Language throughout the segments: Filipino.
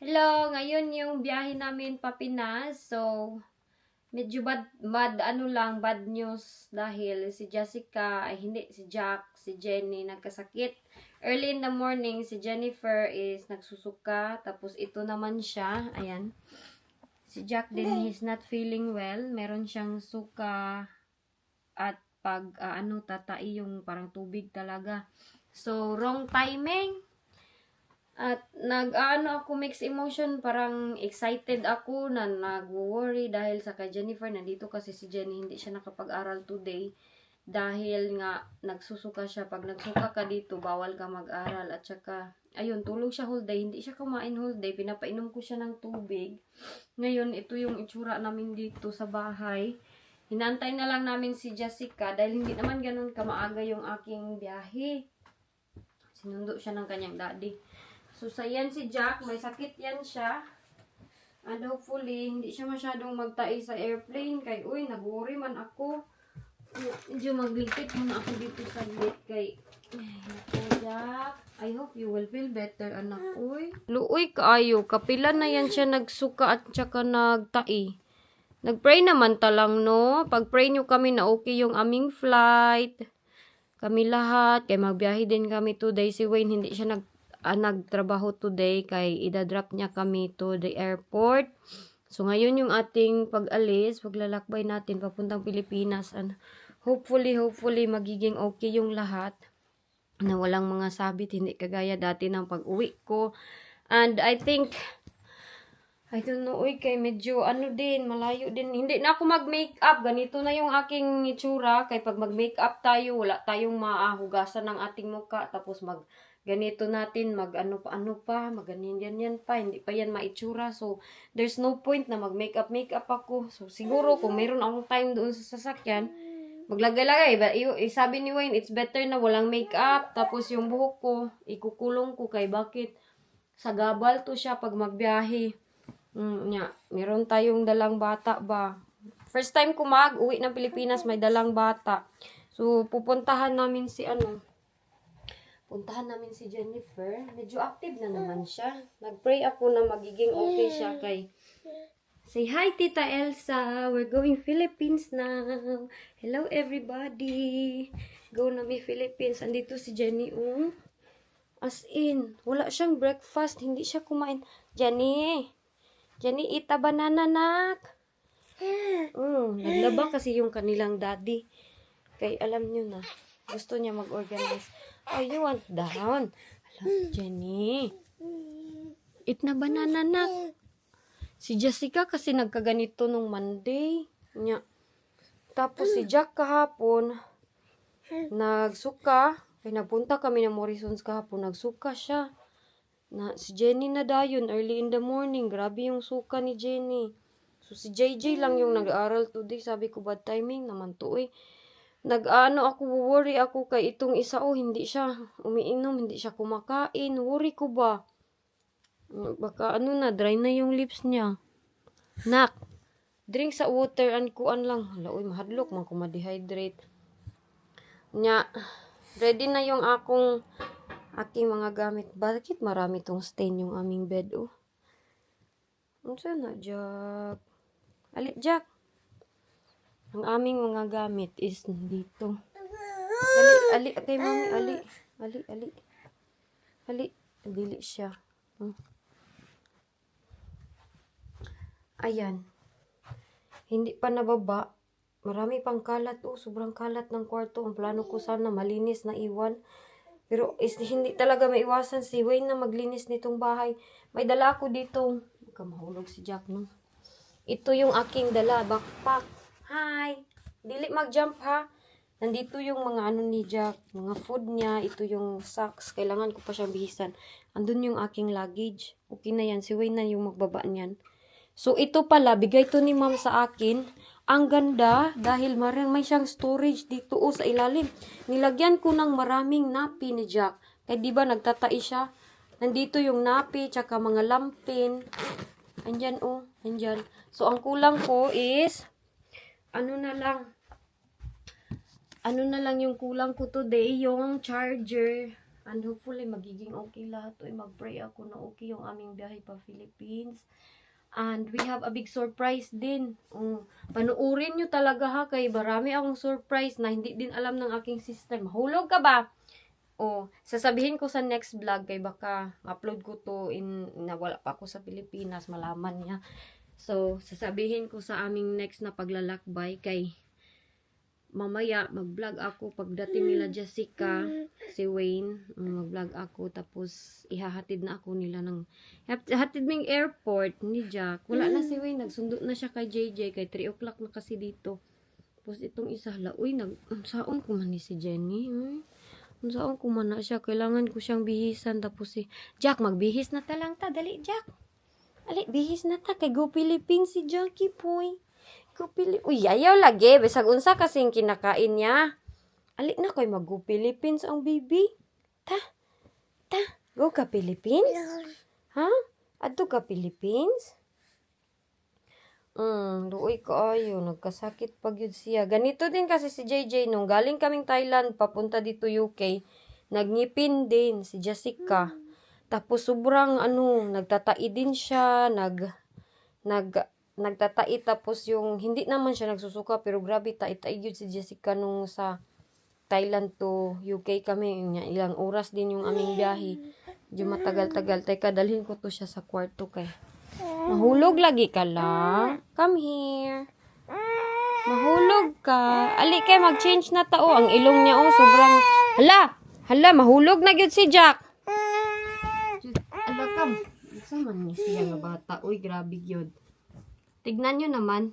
Hello, ngayon yung biyahe namin pa Pinas. So, medyo bad news dahil si Jessica, ay hindi, si Jack, si Jenny nagkasakit. Early in the morning, si Jennifer is nagsusuka. Tapos ito naman siya, ayan. Si Jack din, he's not feeling well. Meron siyang suka at tatai yung parang tubig talaga. So, wrong timing. At ako mixed emotion, parang excited ako na nag-worry dahil sa kay Jennifer. Nandito kasi si Jenny, hindi siya nakapag-aral today. Dahil nga, nagsusuka siya. Pag nagsuka ka dito, bawal ka mag-aral. At saka, ayun, tulog siya whole day. Hindi siya kumain whole day. Pinapainom ko siya ng tubig. Ngayon, ito yung itsura namin dito sa bahay. Hinantay na lang namin si Jessica dahil hindi naman ganun kamaaga yung aking biyahe. Sinundo siya ng kanyang daddy. So, yan si Jack. May sakit yan siya. And hopefully, hindi siya masyadong magtai sa airplane. Kay, uy, nag-worry man ako. Medyo maglipit muna ako dito sa bed. Kay, Jack, I hope you will feel better, anak. Uy. Luoy kaayo. Kapila na yan siya nagsuka at saka nagtai. Nagpray naman talang, no? Pag-pray nyo kami na okay yung aming flight. Kami lahat. Kaya magbiyahe din kami today. Si Wayne, hindi siya nagtrabaho today kay idadrop niya kami to the airport. So, ngayon yung ating pag-alis, paglalakbay natin papuntang Pilipinas. And hopefully, magiging okay yung lahat. Na walang mga sabit, hindi kagaya dati ng pag-uwi ko. And I think, I don't know, kay medyo malayo din. Hindi na ako mag-makeup. Ganito na yung aking itsura. Kay pag mag-makeup tayo, wala tayong maahugasan ng ating muka. Tapos ganito natin, mag-ano pa, mag-ganyan pa, hindi pa yan maitsura. So, there's no point na mag-makeup ako. So, siguro, kung meron akong time doon sa sasakyan, maglagay-lagay. Sabi ni Wayne, it's better na walang makeup. Tapos, yung buhok ko, ikukulong ko kay bakit? Sagabal to siya pag magbiyahe. Meron tayong dalang bata ba? First time ko mag-uwi ng Pilipinas, may dalang bata. So, puntahan namin si Jennifer. Medyo active na naman siya. Nag-pray ako na magiging okay siya kay. Say hi, Tita Elsa. We're going Philippines now. Hello, everybody. Go na may Philippines. Andito si Jenny. As in, wala siyang breakfast. Hindi siya kumain. Jenny, eat a banana, nak. Naglaba kasi yung kanilang daddy. Kay alam nyo na. Gusto niya mag-organize. Oh, you want down? Hello, Jenny. Eat na banana, nak. Si Jessica kasi nagkaganito nung Monday. Tapos si Jack kahapon, nagsuka. Kaya napunta kami ng Morrison's kahapon. Nagsuka siya. Si Jenny na dayon, early in the morning. Grabe yung suka ni Jenny. So si JJ lang yung nag-aaral today. Sabi ko, bad timing naman to worry ako kay itong isa, hindi siya umiinom, hindi siya kumakain. Worry ko ba? Baka dry na yung lips niya. Nak, drink sa water and kuan lang. Hala, mahadlok man ko ma-dehydrate. Ready na yung aking mga gamit. Bakit marami tong stain yung aming bed, Saan na, Jack? Ali, Jack. Ang aming mga gamit is dito. Ali, kay mami, ali. Dili siya. Ayan. Hindi pa nababa. Marami pang kalat, sobrang kalat ng kwarto. Ang plano ko sana malinis na iwan. Pero hindi talaga maiwasan si Wayne na maglinis nitong bahay. May dala ako dito. Mahulog si Jack, no? Ito yung aking dala, backpack. Hi! Dili mag-jump, ha? Nandito yung mga ni Jack, mga food niya. Ito yung socks. Kailangan ko pa siyang bihisan. Andun yung aking luggage. Okay na yan. Si Wayne na yung magbaba niyan. So, ito pala, bigay to ni ma'am sa akin. Ang ganda, dahil may siyang storage dito sa ilalim. Nilagyan ko ng maraming napi ni Jack. Kaya diba, nagtatai siya. Nandito yung napi, tsaka mga lampin. Andyan, andyan. So, ang kulang ko is, ano na lang yung kulang ko today, yung charger. And hopefully, magiging okay lahat. Uy, mag-pray ako na okay yung aming biyahe pa Philippines. And we have a big surprise din. Panuorin nyo talaga ha, kay marami akong surprise na hindi din alam ng aking sister. Mahulog ka ba? Sasabihin ko sa next vlog kay baka upload ko to na wala pa ako sa Pilipinas, malaman niya. So, sasabihin ko sa aming next na paglalakbay kay mamaya mag-vlog ako pagdating nila Jessica, si Wayne, mag-vlog ako tapos ihahatid na ako nila ng hatid ming airport ni Jack. Wala na si Wayne, nagsundo na siya kay JJ kay 3 o'clock na kasi dito. Tapos itong isa hala, uy, saon ko man ni si Jenny, saon ko man na siya, kailangan ko siyang bihisan tapos si Jack, magbihis na ta lang ta, dali Jack. Ali, bihis na ta kay go Philippines si Jackie boy. Uy, ayaw lagi. Bisag unsa kasing kinakain niya. Ali na koy mag-go Philippines ang baby. Ta. Go ka Philippines? Ha? Adto ka Philippines? Luoy ka ayo. Nagkasakit pag yun siya. Ganito din kasi si JJ nung galing kaming Thailand papunta dito UK. Nagngipin din si Jessica. Tapos sobrang nagtatai din siya. Nagtatai tapos yung hindi naman siya nagsusuka pero grabe tai-tai yun si Jessica nung sa Thailand to UK kami ilang oras din yung aming biyahe. Medyo matagal-tagal. Teka, dalhin ko to siya sa kwarto kay mahulog lagi ka lang. Come here. Mahulog ka. Ali kay mag-change na tao. Ang ilong niya sobrang hala mahulog na gyud si Jack. Ala kam. Isa man ni siya nga bata. Uy, grabe gyud. Tignan nyo naman.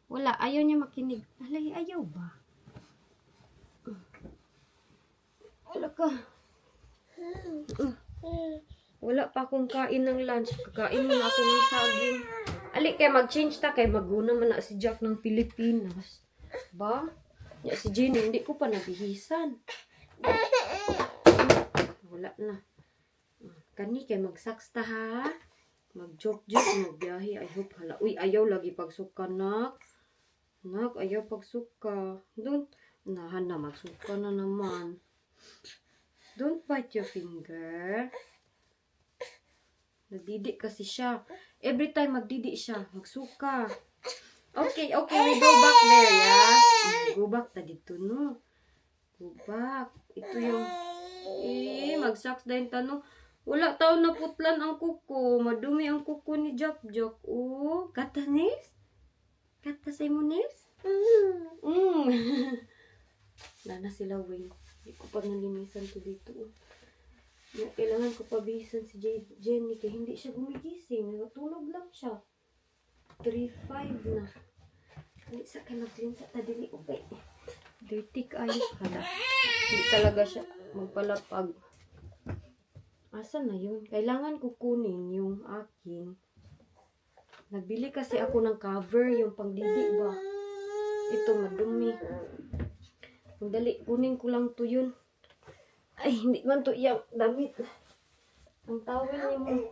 Wala, ayaw niya makinig. Alay, ayaw ba? Wala ka. Wala pa akong kain ng lunch. Kakain mo na ako ng saging. Ali, kaya mag-change ta. Kaya mag-una man na si Jack ng Pilipinas. Ba? Ya, si Jenny, hindi ko pa nabihisan. Wala na. Kani, kaya mag-saks ta ha. Mag-joke-joke, magbiyahe. I hope hala. Uy, ayaw lagi pagsuka, nak. Nak, ayaw pagsuka. Don't. Nahan na, magsuka na naman. Don't bite your finger. Nagdidik kasi siya. Every time magdidik siya, magsuka. Okay, we go back there, yeah? Go back ta dito, no? Go back. Ito yung, mag-socks dahil tanong. Wala tao na putlan ang kuko. Madumi ang kuko ni Jack. Kata nails? Kata sa mo nails? Nana sila Wayne. Hindi ko pa nalinisan to dito. Kailangan ko pabihisan si Jenny kaya hindi siya gumigising. Natulog lang siya. 3:05 na. Hindi sa kayo maglinsa. Tadili. Okay. Dirty kayo. Hindi talaga siya magpalapag. Asa na yun? Kailangan ko kunin yung akin. Nagbili kasi ako ng cover, yung pangdidi ba? Ito, madumi. Dali, kunin ko lang to yun. Ay, hindi man to yung damit. Ang tawel niya mo.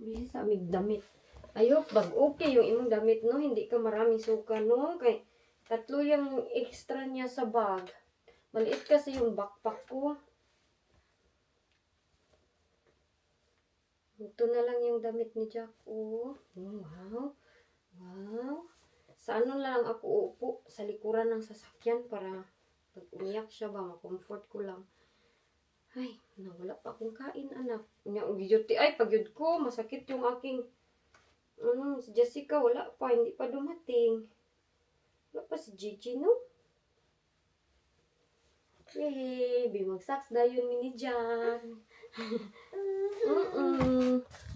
Bili sa aming damit. Ayok, okay yung imong damit, no? Hindi ka maraming suka, no? Kay 3 yung extra niya sa bag. Maliit kasi yung backpack ko. Ito na lang yung damit ni Jack. Wow. Sa lang ako uupo? Sa likuran ng sasakyan para pag umiyak siya ba, makomfort ko lang. Ay, wala pa akong kain, anak. Ay, pagyod ko, masakit yung aking si Jessica, wala pa, hindi pa dumating. Wala pa si Gigi, no? Yay! Mag-socks dayon ni Jack.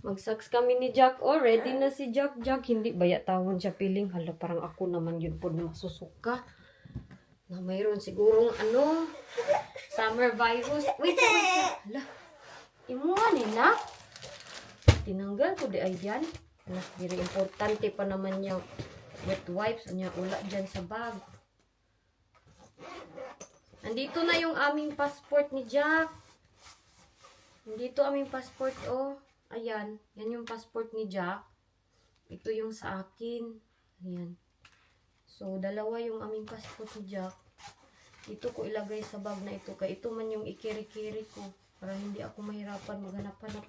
Mag-socks kami ni Jack. Ready na si Jack. Hindi baya tawon siya piling. Hala, parang ako naman yun po na masusuka. Na mayroon sigurong summer virus. Wait. Hala, imuha nila. Tinanggal ko di ay yan. Hala, very importante pa naman yung wet wipes niya, wala dyan sa bag. Nandito na yung aming passport ni Jack. Nandito aming passport, Ayan. Yan yung passport ni Jack. Ito yung sa akin. Ayan. So, dalawa yung aming passport ni Jack. Ito ko ilagay sa bag na ito. Kaya ito man yung ikiri-kiri ko. Para hindi ako mahirapan maghanap-hanap.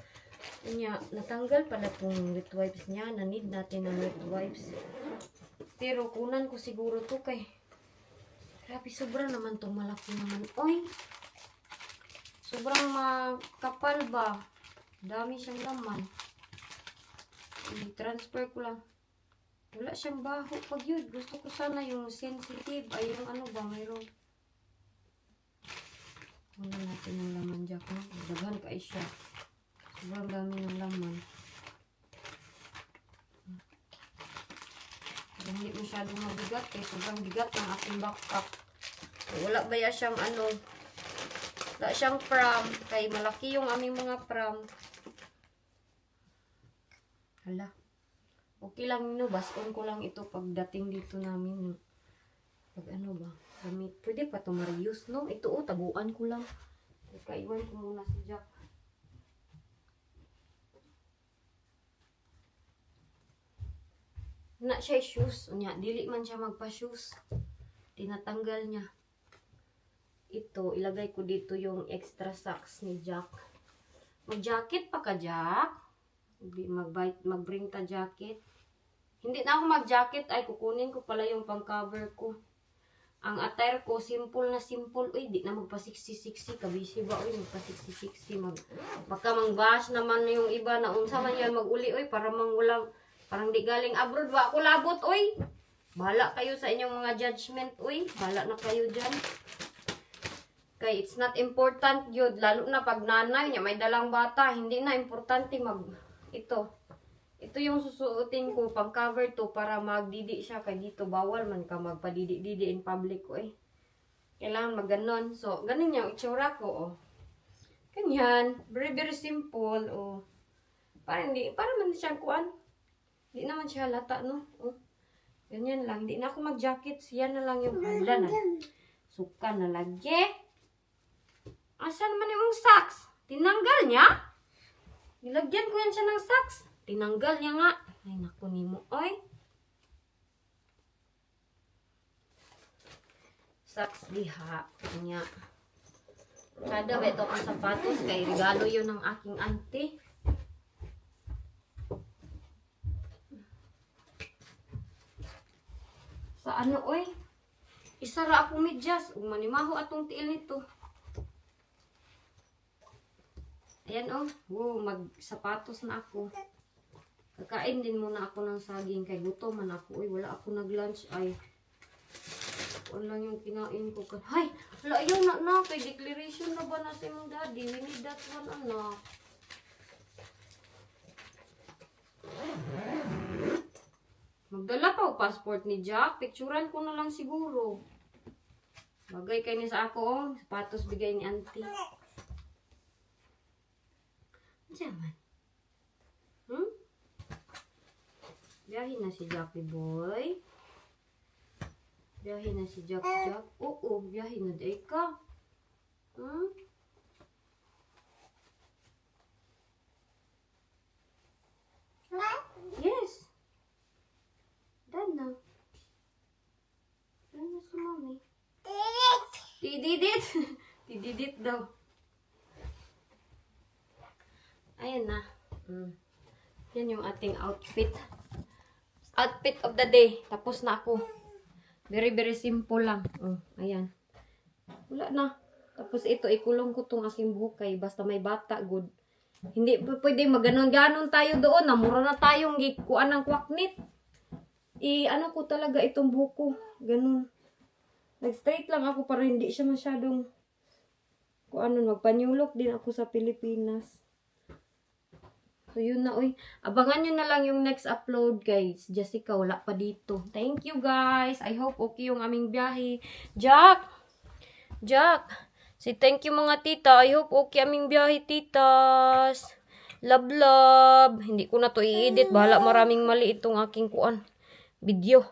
Kanya, natanggal pala itong wet wipes niya. Na-need natin ng wet wipes. Pero kunan ko siguro to kay. Grabe, sobra naman itong malaki naman. Oy! Sobrang makapal ba? Dami siyang laman. I-transfer ko lang. Wala siyang baho pag yun. Gusto ko sana yung sensitive. Ay, yung ano ba, mayroon. Wala natin yung laman, Jack. No? Daghan ka siya. Sobrang dami ng laman. Hindi masyadong mabigat. Kaya sobrang bigat ng aking backpack. Wala ba ya siyang ano. Wala siyang pram. Kaya malaki yung aming mga pram. Hala. Okay lang no, bason ko lang ito pagdating dito namin. Pag ano ba, gamit. Pwede pa ito ma-reuse, no? Ito taguan ko lang. Kaiwan ko muna si Jack. Na siya shoes. Unya, dili man siya magpa-shoes. Tinatanggal niya. Ito, ilagay ko dito yung extra socks ni Jack. Mag-jacket pa ka, Jack? Mag-bring ta jacket. Hindi na ako mag-jacket. Ay, kukunin ko pala yung pang-cover ko. Ang attire ko, simple na simple. Uy, di na magpa-sexy-sexy. Kabisi ba? Uy, magpa-sexy-sexy. Baka mang-bash naman yung iba na unsa man yan mag-uli. Uy, parang di galing abroad. Wa ako labot, uy. Bahala kayo sa inyong mga judgment, uy. Bahala na kayo dyan. Kay it's not important yun. Lalo na pag nanay niya, may dalang bata. Hindi na importante Ito yung susuotin ko, pang cover to para magdidi siya. Kaya dito bawal man ka magpadidi-didi in public ko eh. Kailangan maganon. So, ganun yung itsura ko oh. Ganyan. Very very simple oh. Para man siyang kuan. Hindi naman siya halata no. Oh. Ganyan lang. Hindi na ako mag-jacket. Siya na lang yung hala na. Suka na lagi. Asan naman yung socks? Tinanggal niya? Nilagyan ko yan siya ng socks. Tinanggal niya nga. Ay, naku ni mo. Oy. Socks diha. Kanya. Kada ba ito akong sapatos. Kay regalo yun ng aking auntie. Sa ano, oy? Isara akong medyas. Manimaho atong tiil nito. Ayan oh. Wow, magsapatos na ako. Kakain din muna ako ng saging. Kay gutom man ako. Uy, wala ako nag-lunch. Ay, wala yung kinain ko. Hay, wala yung na. Kay declaration na ba na sa imong daddy? We need that one, anak. Magdala pa o passport ni Jack. Picturean ko na lang siguro. Bagay kayo ni sa ako. Oh. Sapatos bigay ni auntie. Diyaman. Biyahin na si Jackie boy. Biyahin na si Jack. Oo, biyahin na day ka. Yes. Done na. Done na si mommy. Tididit. Tididit daw. Ayan na. Yan yung ating outfit. Outfit of the day. Tapos na ako. Very, very simple lang. Ayan. Wala na. Tapos ito, ikulong ko tong aking buhok kay basta may bata, good. Hindi pwede maganon-ganon tayo doon. Namura na tayong kuan ng kwaknit. Ano ko talaga itong buhok ko. Ganun. Nag-straight lang ako para hindi siya masyadong magpanyulok din ako sa Pilipinas. So, yun na, uy. Abangan nyo na lang yung next upload, guys. Jessica, wala pa dito. Thank you, guys. I hope okay yung aming biyahe. Jack! Say thank you, mga tita. I hope okay aming biyahe, titas. Love, love. Hindi ko na to i-edit. Bahala maraming mali itong aking video.